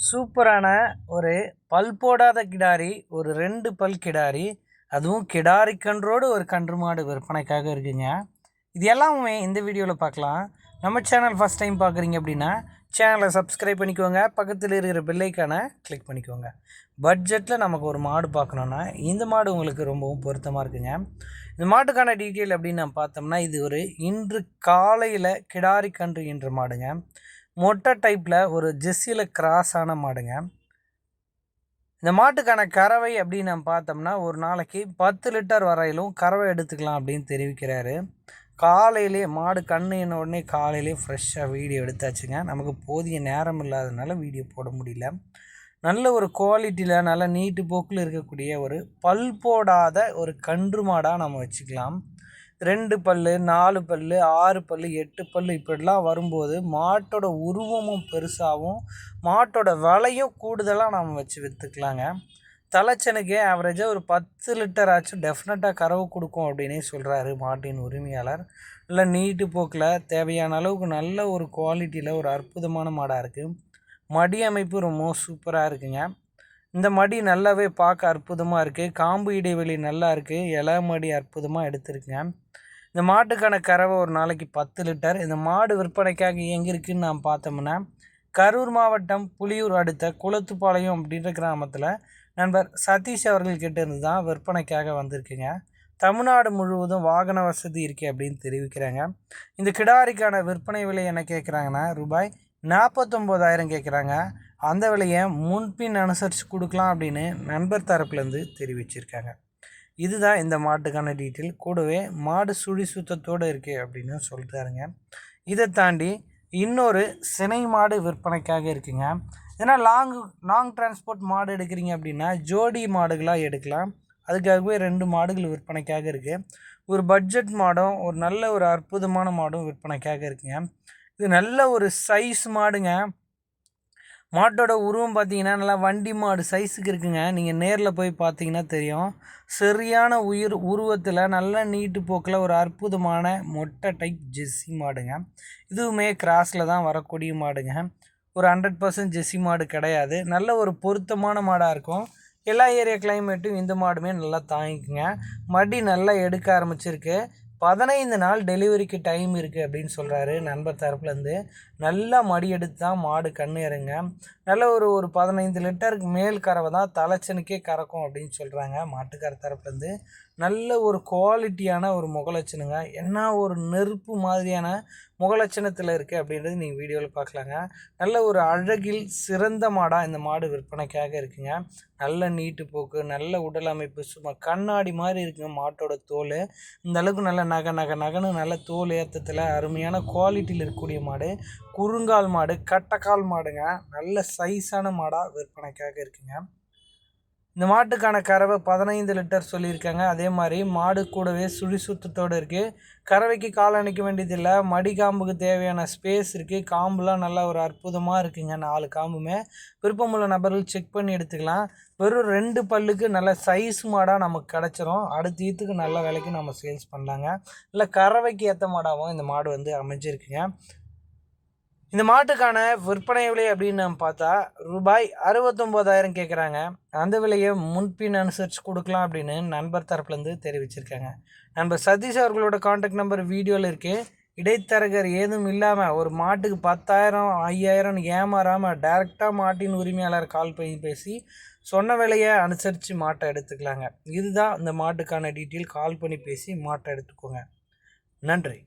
சூப்பரான ஒரு பல் போடாத கிடாரி, ஒரு 2 பல் கிடாரி, அதுவும் கிடாரி கன்றோடு ஒரு கன்று மாடு விற்பனைக்காக இருக்குங்க. இது எல்லாமே இந்த வீடியோவில் பார்க்கலாம். நம்ம சேனல் ஃபஸ்ட் டைம் பார்க்குறீங்க அப்படின்னா சேனலை சப்ஸ்கிரைப் பண்ணிக்கோங்க. பக்கத்தில் இருக்கிற பெல்லைக்கான கிளிக் பண்ணிக்கோங்க. பட்ஜெட்டில் நமக்கு ஒரு மாடு பார்க்கணுன்னா இந்த மாடு உங்களுக்கு ரொம்பவும் பொருத்தமாக இருக்குங்க. இந்த மாட்டுக்கான டீட்டெயில் அப்படின்னு நம்ம பார்த்தோம்னா, இது ஒரு இன்று காலையில் கிடாரி கன்று என்ற மாடுங்க. மொட்டை டைப்பில் ஒரு ஜெர்சியில் கிராஸ் ஆன மாடுங்க. இந்த மாட்டுக்கான கறவை அப்படின்னு நம்ம பார்த்தோம்னா, ஒரு நாளைக்கு 10 லிட்டர் வரையிலும் கறவை எடுத்துக்கலாம் அப்படின்னு தெரிவிக்கிறாரு. காலையிலே மாடு கண்ணுன உடனே காலையிலே ஃப்ரெஷ்ஷாக வீடியோ எடுத்தாச்சுங்க. நமக்கு போதிய நேரம் இல்லாததுனால வீடியோ போட முடியல. நல்ல ஒரு குவாலிட்டியில் நல்ல நீட்டு போக்கில் இருக்கக்கூடிய ஒரு பல் போடாத ஒரு கன்று மாடாக நம்ம வச்சுக்கலாம். 2 பல், 4 பல், 6 பல், 8 பல் இப்படிலாம் வரும்போது மாட்டோட உருவமும் பெருசாகவும் மாட்டோட விலையும் கூடுதலாக நம்ம வச்சு விற்றுக்கலாங்க. தலைச்சனுக்கே ஆவரேஜாக ஒரு 10 லிட்டர் ஆச்சும் டெஃபினட்டாக கறவை கொடுக்கும் அப்படின்னே சொல்கிறாரு மாட்டின் உரிமையாளர். நல்ல நீட்டு போக்கில் தேவையான அளவுக்கு நல்ல ஒரு குவாலிட்டியில் ஒரு அற்புதமான மாடாக இருக்குது. மடி அமைப்பு ரொம்ப சூப்பராக இருக்குங்க. இந்த மடி நல்லாவே பார்க்க அற்புதமாக இருக்குது. காம்பு இடைவெளி நல்லா இருக்குது. இலை மடி அற்புதமாக எடுத்துருக்குங்க. இந்த மாட்டுக்கான கறவை ஒரு நாளைக்கு 10 லிட்டர். இந்த மாடு விற்பனைக்காக எங்கே இருக்குதுன்னு நாம் பார்த்தோம்னா, கரூர் மாவட்டம் புலியூர் அடுத்த குளத்துப்பாளையம் அப்படின்ற கிராமத்தில் நண்பர் சதீஷ் அவர்கள்கிட்ட இருந்து தான் விற்பனைக்காக வந்திருக்குங்க. தமிழ்நாடு முழுவதும் வாகன வசதி இருக்குது அப்படின்னு தெரிவிக்கிறாங்க. இந்த கிடாரிக்கான விற்பனை விலை என்ன கேட்குறாங்கன்னா, ரூபாய் 49,000 கேட்குறாங்க. அந்த விலையை முன்பின் அனுசரித்து கொடுக்கலாம் அப்படின்னு நண்பர் தரப்புலேருந்து தெரிவிச்சிருக்காங்க. இதுதான் இந்த மாட்டுக்கான டீட்டெயில். கூடவே மாடு சுழி சுத்தத்தோடு இருக்குது அப்படின்னு சொல்கிறாருங்க. இதை தாண்டி இன்னொரு சினை மாடு விற்பனைக்காக இருக்குங்க. ஏன்னா லாங் டிரான்ஸ்போர்ட் மாடு எடுக்கிறீங்க அப்படின்னா ஜோடி மாடுகளாக எடுக்கலாம். அதுக்காகவே 2 மாடுகள் விற்பனைக்காக இருக்குது. ஒரு பட்ஜெட் மாடும் ஒரு நல்ல ஒரு அற்புதமான மாடும் விற்பனைக்காக இருக்குங்க. இது நல்ல ஒரு சைஸ் மாடுங்க. மாட்டோட உருவம் பார்த்தீங்கன்னா நல்லா வண்டி மாடு சைஸுக்கு இருக்குங்க. நீங்கள் நேரில் போய் பார்த்தீங்கன்னா தெரியும். சரியான உருவத்தில் நல்ல நீட்டு போக்கில் ஒரு அற்புதமான மொட்டை டைப் ஜெர்சி மாடுங்க. இதுவுமே கிராஸில் தான் வரக்கூடிய மாடுங்க. ஒரு 100% ஜெர்சி மாடு கிடையாது. நல்ல ஒரு பொருத்தமான மாடாக இருக்கும். எல்லா ஏரியா கிளைமேட்டும் இந்த மாடுமே நல்லா தாங்கிக்குங்க. மடி நல்லா எடுக்க ஆரம்பிச்சிருக்கு. 15 நாள் டெலிவரிக்கு டைம் இருக்குது அப்படின்னு சொல்கிறாரு நண்பர் தரப்புலேருந்து. நல்லா மடி எடுத்து தான் மாடு கண்ணு இறங்க. நல்ல ஒரு 15 லிட்டருக்கு மேல் கறவை தான் தலைச்சனுக்கே கறக்கும் அப்படின்னு சொல்கிறாங்க மாட்டுக்கார தரப்புலேருந்து. நல்ல ஒரு குவாலிட்டியான ஒரு முகலட்சணுங்க. என்ன ஒரு நெருப்பு மாதிரியான முகலட்சணத்தில் இருக்குது அப்படின்றது நீங்கள் வீடியோவில் பார்க்கலாங்க. நல்ல ஒரு அழகில் சிறந்த மாடாக இந்த மாடு விற்பனைக்காக இருக்குங்க. நல்ல நீட்டு போக்கு, நல்ல உடல் அமைப்பு, சும்மா கண்ணாடி மாதிரி இருக்குங்க மாட்டோட தோல். இந்த அளவுக்கு நல்ல நகன்னு நல்ல தோல் ஏற்றத்தில் அருமையான குவாலிட்டியில் இருக்கக்கூடிய மாடு. குறுங்கால் மாடு, கட்டைக்கால் மாடுங்க. நல்ல சைஸான மாடாக விற்பனைக்காக இருக்குங்க. இந்த மாட்டுக்கான கறவை 15 லிட்டர் சொல்லியிருக்காங்க. அதே மாதிரி மாடு கூடவே சுழி சுத்தத்தோடு இருக்குது. கறவைக்கு கால் அணைக்க வேண்டியதில்லை. மடி காம்புக்கு தேவையான ஸ்பேஸ் இருக்குது. காம்புலாம் நல்லா ஒரு அற்புதமாக இருக்குங்க. 4 காம்புமே விருப்பமுள்ள நபர்கள் செக் பண்ணி எடுத்துக்கலாம். வெறும் 2 பல்லுக்கு நல்ல சைஸ் மாடாக நமக்கு கிடச்சிரும். அடுத்த ஈத்துக்கு நல்ல விலைக்கு நம்ம சேல்ஸ் பண்ணலாங்க. இல்லை கறவைக்கு ஏற்ற மாடாகவும் இந்த மாடு அமைஞ்சிருக்குங்க. இந்த மாட்டுக்கான விற்பனை விலை அப்படின்னு நம்ம பார்த்தா ரூபாய் 69,000 கேட்குறாங்க. அந்த விலையை முன்பின் அனுசரித்து கொடுக்கலாம் அப்படின்னு நண்பர் தரப்புலேருந்து தெரிவிச்சிருக்காங்க. நண்பர் சதீஷ் அவர்களோட கான்டாக்ட் நம்பர் வீடியோவில் இருக்குது. இடைத்தரகர் ஏதும் இல்லாமல் ஒரு மாட்டுக்கு 10,000 5,000 ஏமாறாமல் டைரெக்டாக மாட்டின் உரிமையாளர் கால் பண்ணி பேசி சொன்ன விலையை அனுசரித்து மாட்டை எடுத்துக்கலாங்க. இதுதான் இந்த மாட்டுக்கான டீட்டெயில். கால் பண்ணி பேசி மாட்டை எடுத்துக்கோங்க. நன்றி.